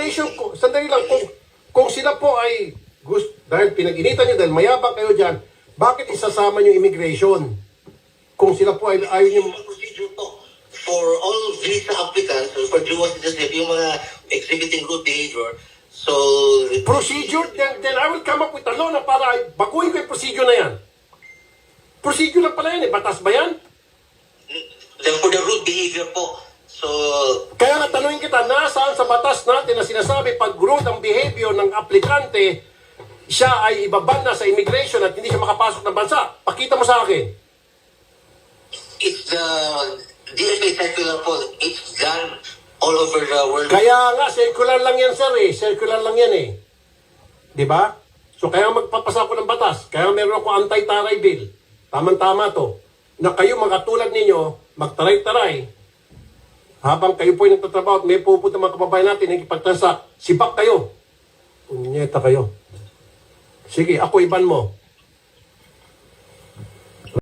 immigration, sandali lang, kung sila po ay, dahil pinag-initan nyo, dahil mayabang kayo dyan, bakit isasama nyo immigration? Kung sila po ay ayaw nyo... Procedure po for all visa applicants, for dual citizenship, yung mga exhibiting good behavior, so... Procedure, then I will come up with a law na para baguhin ko yung procedure na yan. Procedure lang pala yan eh, batas ba yan? Then for the rude behavior po, so... Kaya nga tanungin kita, nasaan sa batas natin na sinasabi pag rude ang behavior ng aplikante, siya ay ibaban na sa immigration at hindi siya makapasok ng bansa? Pakita mo sa akin. It's the DFA circular po, it's done all over the world. Kaya nga, circular lang yan, sir eh. Circular lang yan eh. Di ba? So kaya magpapasa ako ng batas. Kaya meron ako anti-taray bill. Tama-tama to. Na kayo mga katulad ninyo, magtaray-taray. Habang kayo po ay nagtatrabaho at may pupunta mga kababayan natin, nagkipagtansak, sibak kayo. Punyeta kayo. Sige, ako iban mo.